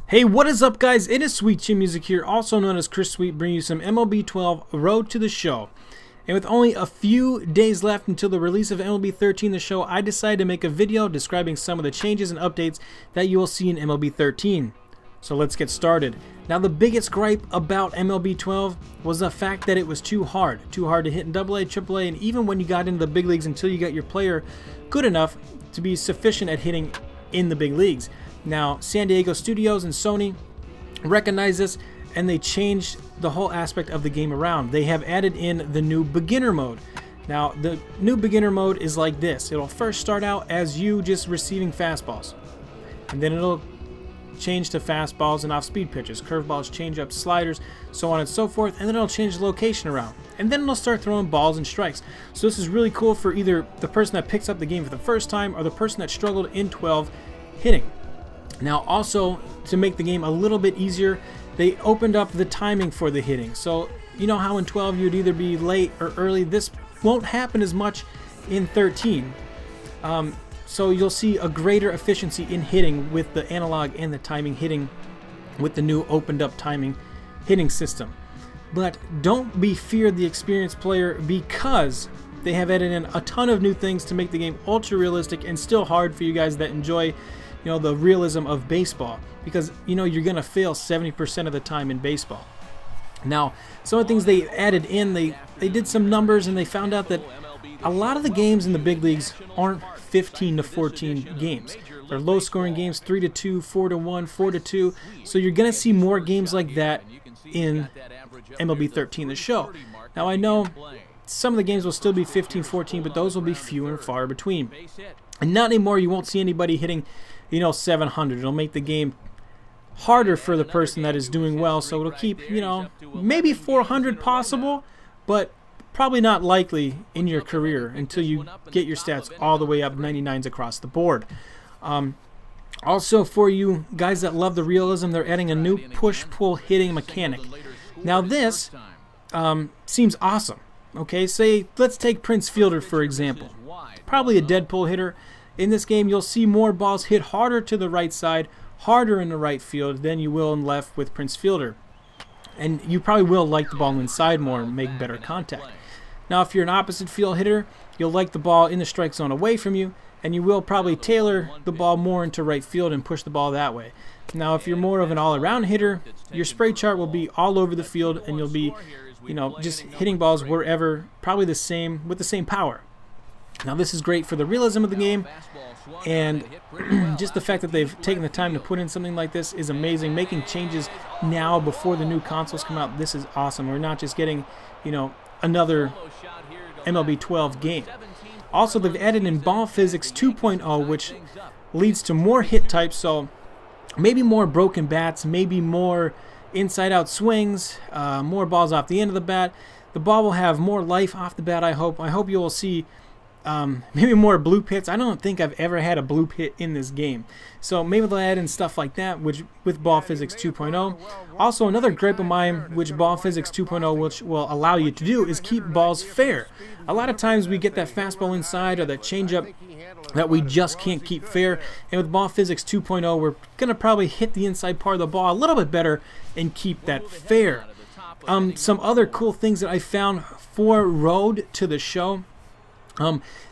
Hey, what is up, guys? It is Sweet Chin Music here, also known as Chris Sweet, bringing you some MLB 12 Road to the Show. And with only a few days left until the release of MLB 13 The Show, I decided to make a video describing some of the changes and updates that you will see in MLB 13. So let's get started. Now, the biggest gripe about MLB 12 was the fact that it was too hard to hit in AA, AAA, and even when you got into the big leagues until you got your player good enough to be sufficient at hitting in the big leagues. Now, San Diego Studios and Sony recognize this, and they changed the whole aspect of the game around. They have added in the new beginner mode. Now, the new beginner mode is like this. It'll first start out as you just receiving fastballs, and then it'll change to fastballs and off-speed pitches, curveballs, changeups, sliders, so on and so forth, and then it'll change the location around. And then it'll start throwing balls and strikes. So this is really cool for either the person that picks up the game for the first time or the person that struggled in 12 hitting. Now, also, to make the game a little bit easier, they opened up the timing for the hitting. So, you know how in 12 you'd either be late or early? This won't happen as much in 13. So you'll see a greater efficiency in hitting with the analog and the timing hitting with the new opened up timing hitting system. But don't be feared the experienced player, because they have added in a ton of new things to make the game ultra realistic and still hard for you guys that enjoy the realism of baseball, because you're gonna fail 70% of the time in baseball. Now, some of the things they added in, they did some numbers, and they found out that a lot of the games in the big leagues aren't 15 to 14 games. They're low scoring games, 3-2, 4-1, 4-2. So you're gonna see more games like that in MLB 13 The Show. Now, I know some of the games will still be 15-14, but those will be few and far between. And not anymore, you won't see anybody hitting 700. It'll make the game harder for the person that is doing well, so it'll keep, maybe 400 possible, but probably not likely in your career until you get your stats all the way up 99s across the board. Also, for you guys that love the realism, they're adding a new push-pull hitting mechanic. Now, this seems awesome. Okay, let's take Prince Fielder, for example. Probably a dead pull hitter. In this game, you'll see more balls hit harder to the right side, harder in the right field than you will in left with Prince Fielder. And you probably will like the ball inside more and make better contact. Now, if you're an opposite field hitter, you'll like the ball in the strike zone away from you, and you will probably tailor the ball more into right field and push the ball that way. Now, if you're more of an all-around hitter, your spray chart will be all over the field, and you'll be, just hitting balls wherever, probably the same, with the same power. Now, this is great for the realism of the game, and just the fact that they've taken the time to put in something like this is amazing. Making changes now before the new consoles come out, this is awesome. We're not just getting, another MLB 12 game. Also, they've added in ball physics 2.0, which leads to more hit types, so maybe more broken bats, maybe more inside-out swings, more balls off the end of the bat. The ball will have more life off the bat, I hope. I hope you will see maybe more blue pits. I don't think I've ever had a blue pit in this game. So maybe they'll add in stuff like that with Ball Physics 2.0. Also, another gripe of mine, which Ball Physics 2.0 which will allow you to do, is keep balls fair. A lot of times we get that fastball inside or that changeup that we just can't keep fair. And with Ball Physics 2.0, we're going to probably hit the inside part of the ball a little bit better and keep that fair. Some other cool things that I found for Road to the Show.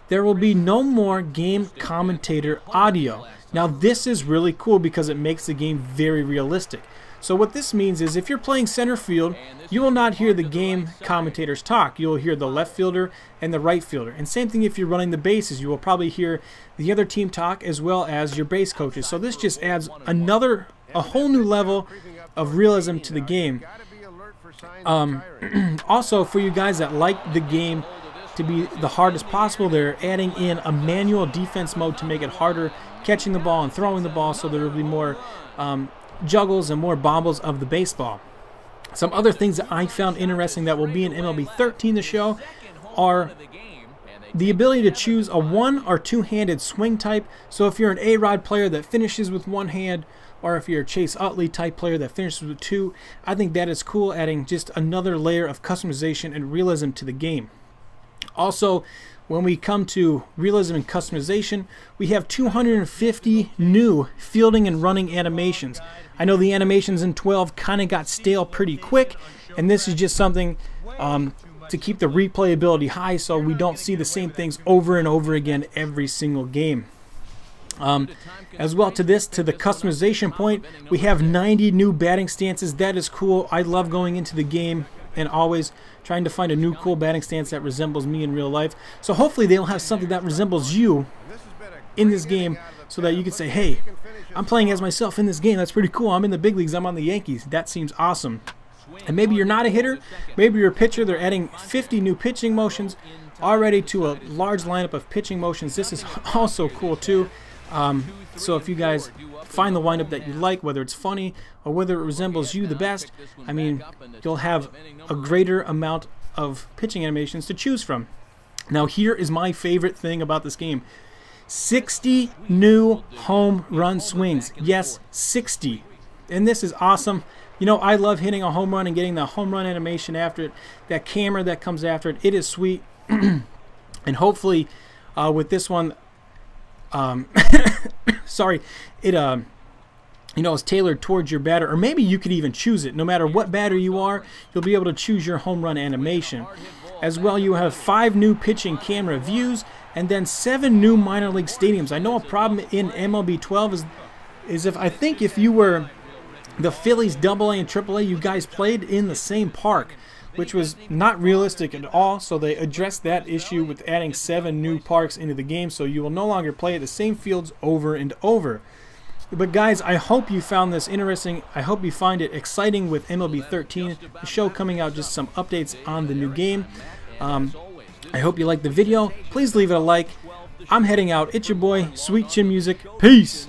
There will be no more game commentator audio. Now, this is really cool because it makes the game very realistic. So what this means is if you're playing center field, you will not hear the game commentators talk. You'll hear the left fielder and the right fielder. And same thing if you're running the bases. You will probably hear the other team talk as well as your base coaches. So this just adds a whole new level of realism to the game. Also, for you guys that like the game to be the hardest possible, they're adding in a manual defense mode to make it harder catching the ball and throwing the ball, so there will be more juggles and more bobbles of the baseball. Some other things that I found interesting that will be in MLB 13 The Show are the ability to choose a one- or two-handed swing type. So if you're an A-Rod player that finishes with one hand, or if you're a Chase Utley type player that finishes with two, I think that is cool, adding just another layer of customization and realism to the game. Also, when we come to realism and customization, we have 250 new fielding and running animations. I know the animations in 12 kind of got stale pretty quick, and this is just something to keep the replayability high so we don't see the same things over and over again every single game. As well to the customization point, we have 90 new batting stances. That is cool. I love going into the game and always trying to find a new cool batting stance that resembles me in real life. So hopefully they'll have something that resembles you in this game so that you can say, hey, I'm playing as myself in this game. That's pretty cool. I'm in the big leagues. I'm on the Yankees. That seems awesome. And maybe you're not a hitter. Maybe you're a pitcher. They're adding 50 new pitching motions already to a large lineup of pitching motions. This is also cool too. So if you guys find the windup that you like, whether it's funny or whether it resembles you the best, I mean, you'll have a greater amount of pitching animations to choose from. Now here is my favorite thing about this game. 60 new home run swings. Yes, 60. And this is awesome. You know, I love hitting a home run and getting the home run animation after it. That camera that comes after it, it is sweet. And hopefully with this one, sorry, it you know, is tailored towards your batter, or maybe you could even choose it. No matter what batter you are, you'll be able to choose your home run animation. As well, you have 5 new pitching camera views and then 7 new minor league stadiums. I know a problem in MLB 12 is if you were the Phillies AA and AAA, you guys played in the same park, which was not realistic at all. So they addressed that issue with adding 7 new parks into the game, so you will no longer play at the same fields over and over. But guys, I hope you found this interesting. I hope you find it exciting with MLB 13, the show coming out, just some updates on the new game. I hope you liked the video. Please leave it a like. I'm heading out. It's your boy, Sweet Chin Music. Peace!